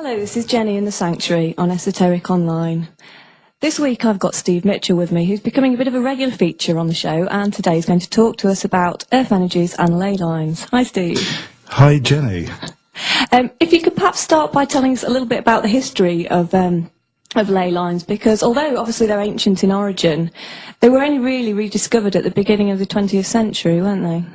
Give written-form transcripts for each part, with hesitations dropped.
Hello, this is Jenny in the Sanctuary on Esoteric Online. This week I've got Steve Mitchell with me, who's becoming a bit of a regular feature on the show, and today he's going to talk to us about earth energies and ley lines. Hi, Steve. Hi, Jenny. If you could perhaps start by telling us a little bit about the history of ley lines, because although obviously they're ancient in origin, they were only really rediscovered at the beginning of the 20th century, weren't they?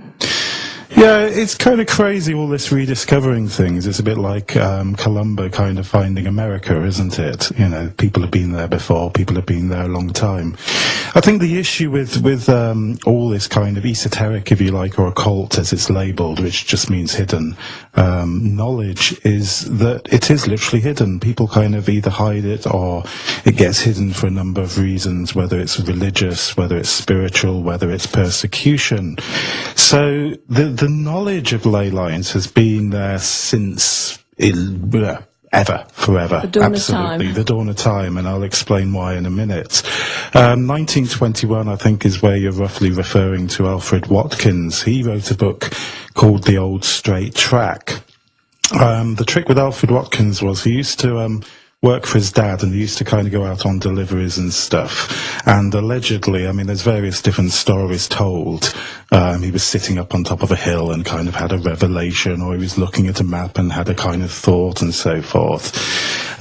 Yeah, it's kind of crazy, all this rediscovering things. It's a bit like Columbo kind of finding America, isn't it? You know, people have been there before, people have been there a long time. I think the issue with all this kind of esoteric, if you like, or occult as it's labelled, which just means hidden, knowledge is that it is literally hidden. People kind of either hide it or it gets hidden for a number of reasons, whether it's religious, whether it's spiritual, whether it's persecution. So the knowledge of ley lines has been there since ever, forever. The dawn Absolutely, of time. the dawn of time, and I'll explain why in a minute. 1921, I think, is where you're roughly referring to Alfred Watkins. He wrote a book called The Old Straight Track. The trick with Alfred Watkins was he used to work for his dad, and he used to kind of go out on deliveries and stuff. And allegedly, I mean, there's various different stories told. He was sitting up on top of a hill and kind of had a revelation, or he was looking at a map and had a kind of thought and so forth.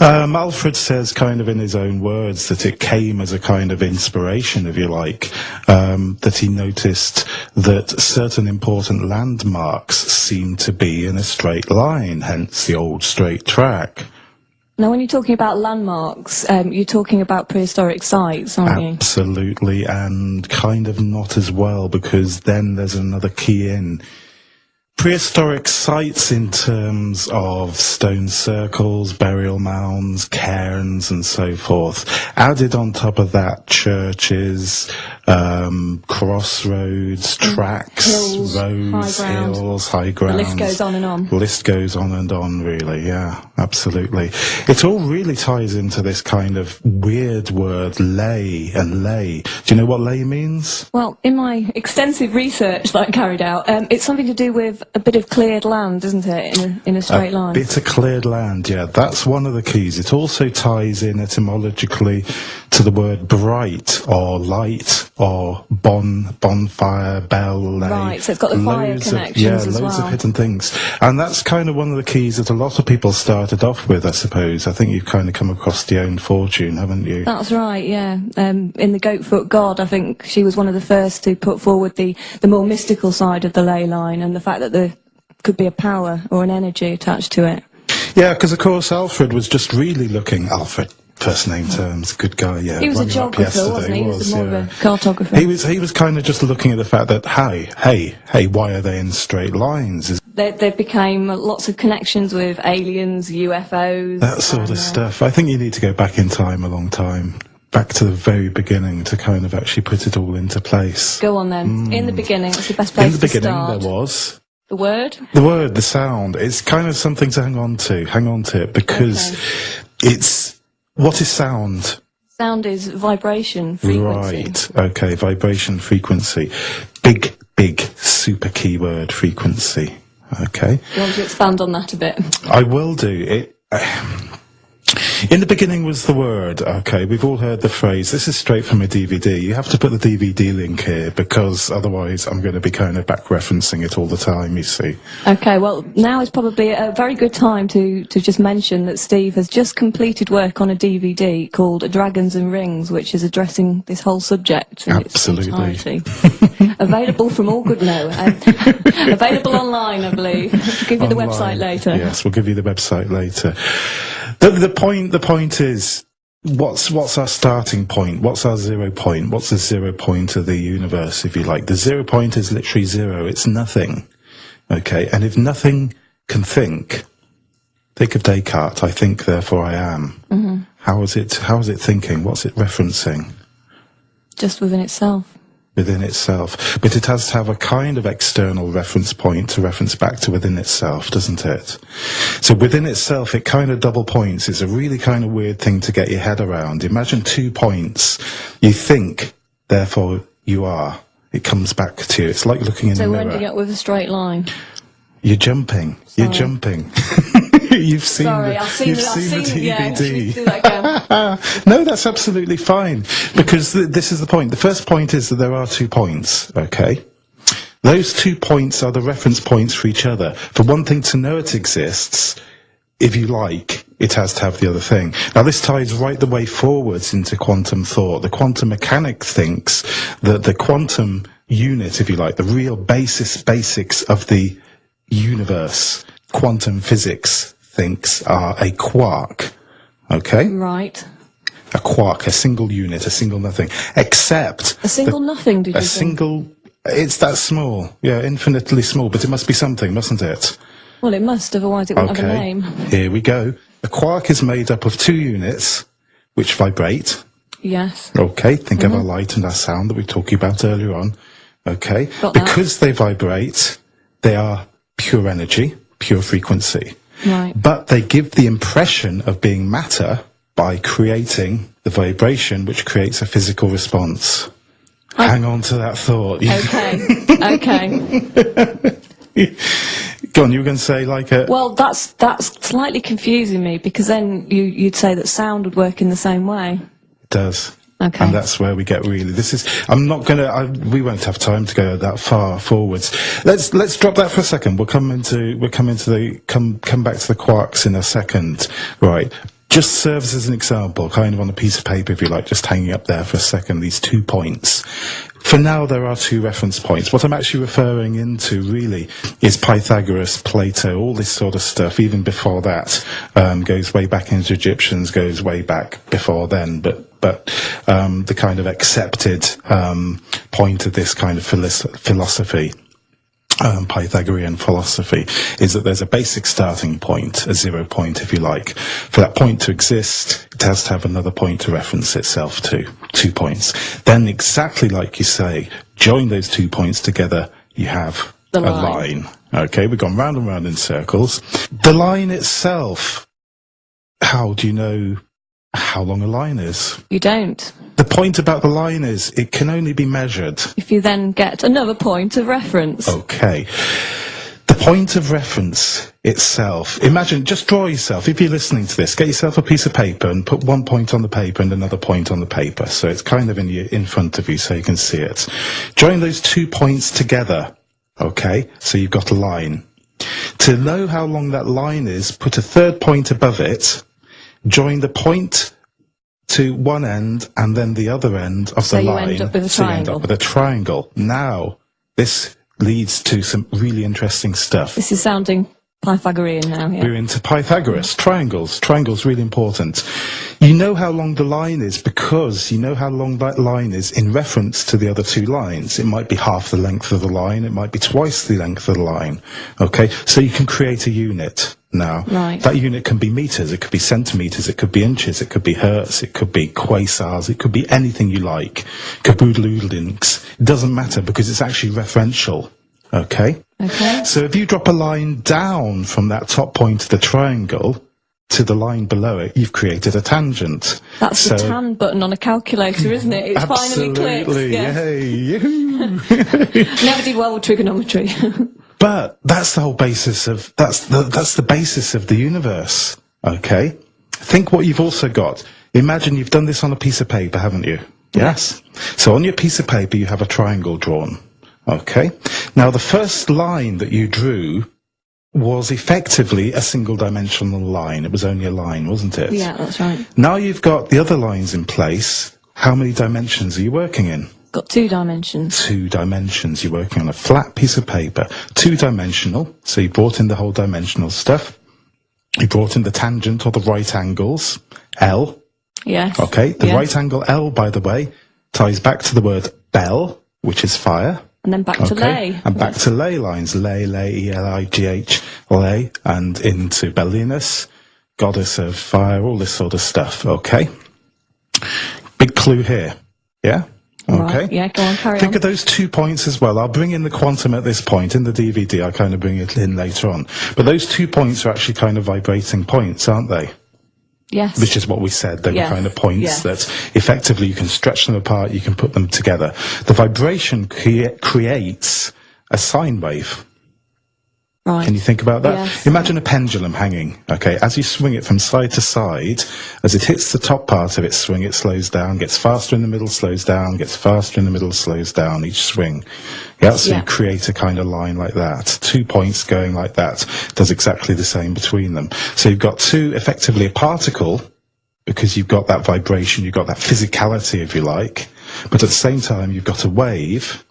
Alfred says kind of in his own words that it came as a kind of inspiration, if you like, that he noticed that certain important landmarks seemed to be in a straight line, hence the old straight track. Now, when you're talking about landmarks, you're talking about prehistoric sites, aren't you? Absolutely, and kind of not as well, because then there's another key in. Prehistoric sites in terms of stone circles, burial mounds, cairns and so forth. Added on top of that, churches, crossroads, tracks, hills, roads, high ground. hills, high grounds. The list goes on and on. The list goes on and on, really, yeah, absolutely. It all really ties into this kind of weird word, ley and ley. Do you know what ley means? Well, in my extensive research that I carried out, it's something to do with a bit of cleared land, isn't it, in a straight line? A bit of cleared land, yeah, that's one of the keys. It also ties in etymologically to the word bright or light or bonfire, bell, ley. Right, so it's got the fire connections as loads well. of hidden things. And that's kind of one of the keys that a lot of people started off with, I suppose. I think you've kind of come across the own fortune, haven't you? That's right, yeah. In the Goatfoot God, I think she was one of the first to put forward the more mystical side of the ley line, and the fact that there could be a power or an energy attached to it. Yeah, because of course Alfred was just really looking... Alfred, first name terms, good guy, yeah. He was a geographer, wasn't he? He was more of a cartographer. He was kind of just looking at the fact that, hey, why are they in straight lines? There became lots of connections with aliens, UFOs... That sort of stuff. I think you need to go back in time a long time. Back to the very beginning to kind of actually put it all into place. Go on then. In the beginning, it's the best place to start. In the beginning there was... The word? The word, the sound. It's kind of something to hang on to it, because it's... What is sound? Sound is vibration, frequency. Right, okay, vibration, frequency. Big, super keyword, frequency. Okay. You want to expand on that a bit? I will do. In the beginning was the word. Okay, we've all heard the phrase. This is straight from a DVD. You have to put the DVD link here, because otherwise I'm going to be kind of back referencing it all the time, you see. Okay, well, now is probably a very good time to just mention that Steve has just completed work on a DVD called Dragons and Rings, which is addressing this whole subject in Absolutely. its entirety. Available from all good available online, I believe. I'll give you the website later. Yes, we'll give you the website later. The point is, what's our starting point? What's our 0 point? What's the 0 point of the universe, if you like? The 0 point is literally zero. It's nothing. Okay, and if nothing can think of Descartes. I think, therefore I am. Mm-hmm. How is it thinking? What's it referencing? Just within itself. Within itself. But it has to have a kind of external reference point to reference back to within itself, doesn't it? So within itself, it kind of double points. It's a really kind of weird thing to get your head around. Imagine 2 points. You think, therefore you are. It comes back to you. It's like looking in a mirror. So we're ending up with a straight line. You're jumping. Sorry. You're jumping. You've seen Sorry, I've seen you've it. seen the Yeah, DVD. should we do that again? No, that's absolutely fine, because this is the point. The first point is that there are 2 points, okay? Those 2 points are the reference points for each other. For one thing to know it exists, if you like, it has to have the other thing. Now, this ties right the way forwards into quantum thought. The quantum mechanic thinks that the quantum unit, if you like, the real basics of the universe, quantum physics thinks are a quark. Okay? Right. A quark, a single unit, a single nothing. Except... A single nothing, did you say? A single... It's that small. Yeah, infinitely small, but it must be something, mustn't it? Well, it must, otherwise it wouldn't have a name. Here we go. A quark is made up of 2 units, which vibrate. Yes. Okay, think of our light and our sound that we were talking about earlier on. Okay. Got that. Because they vibrate, they are pure energy, pure frequency. Right. But they give the impression of being matter by creating the vibration, which creates a physical response. Hang on to that thought. Okay. Go on, you were going to say like a... Well, that's slightly confusing me, because then you'd say that sound would work in the same way. It does. Okay. And that's where we get really... I'm not going to... We won't have time to go that far forwards. Let's drop that for a second. We'll come back to the quarks in a second. Right. Just serves as an example, kind of on a piece of paper, if you like, just hanging up there for a second, these 2 points. For now, there are 2 reference points. What I'm actually referring into, really, is Pythagoras, Plato, all this sort of stuff, even before that, goes way back into Egyptians, goes way back before then, but the kind of accepted point of this kind of philosophy, Pythagorean philosophy, is that there's a basic starting point, a 0 point, if you like. For that point to exist, it has to have another point to reference itself to. 2 points. Then, exactly like you say, join those 2 points together, you have a line. Okay, we've gone round and round in circles. The line itself, how do you know how long a line is? You don't. The point about the line is it can only be measured. If you then get another point of reference. Okay. The point of reference itself, imagine, just draw yourself, if you're listening to this, get yourself a piece of paper and put 1 point on the paper and another point on the paper. So it's kind of in front of you so you can see it. Join those 2 points together. Okay. So you've got a line. To know how long that line is, put a 3rd point above it, join the point to one end and then the other end of the line. So you end up with a triangle. So you end up with a triangle. Now, this leads to some really interesting stuff. This is sounding Pythagorean now, yeah. We're into Pythagoras. Triangles. Triangles, really important. You know how long the line is because you know how long that line is in reference to the other 2 lines. It might be half the length of the line. It might be twice the length of the line. Okay? So you can create a unit now. Right. That unit can be meters. It could be centimeters. It could be inches. It could be hertz. It could be quasars. It could be anything you like. Caboodle-oodlinks. It doesn't matter because it's actually referential. Okay? Okay. So if you drop a line down from that top point of the triangle to the line below it, you've created a tangent. That's the tan button on a calculator, isn't it? It finally clicks. Absolutely. Yes. Yay. Yoo-hoo. Never did well with trigonometry. But that's the whole basis of that's the basis of the universe. Okay? Think what you've also got. Imagine you've done this on a piece of paper, haven't you? Yes. So on your piece of paper you have a triangle drawn. Okay. Now, the first line that you drew was effectively a single-dimensional line. It was only a line, wasn't it? Yeah, that's right. Now you've got the other lines in place. How many dimensions are you working in? Got 2 dimensions. 2 dimensions. You're working on a flat piece of paper. 2-dimensional. So you brought in the whole dimensional stuff. You brought in the tangent or the right angles, L. Yes. Okay. The right angle L, by the way, ties back to the word bell, which is fire. And then back to lay. And back to ley lines. Lay, E-L-I-G-H, lay, and into Bellinus, goddess of fire, all this sort of stuff. Okay? Big clue here. Yeah? Okay? Right. Yeah, go on, carry on. Think of those 2 points as well. I'll bring in the quantum at this point. In the DVD, I'll kind of bring it in later on. But those 2 points are actually kind of vibrating points, aren't they? Yes. Which is what we said. They were kind of points that effectively you can stretch them apart, you can put them together. The vibration creates a sine wave. Right. Can you think about that? Yes. Imagine a pendulum hanging, okay? As you swing it from side to side, as it hits the top part of its swing, it slows down, gets faster in the middle, slows down, gets faster in the middle, slows down each swing. Yeah, so Yeah. you create a kind of line like that. 2 points going like that does exactly the same between them. So you've got effectively a particle, because you've got that vibration, you've got that physicality, if you like, but at the same time you've got a wave,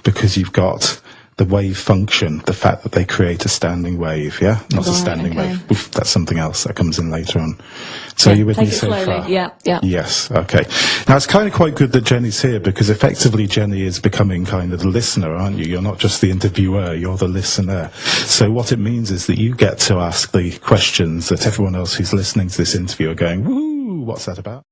because you've got the wave function, the fact that they create a standing wave, yeah? Not a Right, standing okay. wave. Oof, that's something else that comes in later on. So Yeah, you with take me it so slowly. far? Yeah, yeah. Yes, okay. Now it's kind of quite good that Jenny's here, because effectively Jenny is becoming kind of the listener, aren't you? You're not just the interviewer, you're the listener. So what it means is that you get to ask the questions that everyone else who's listening to this interview are going, woo, what's that about?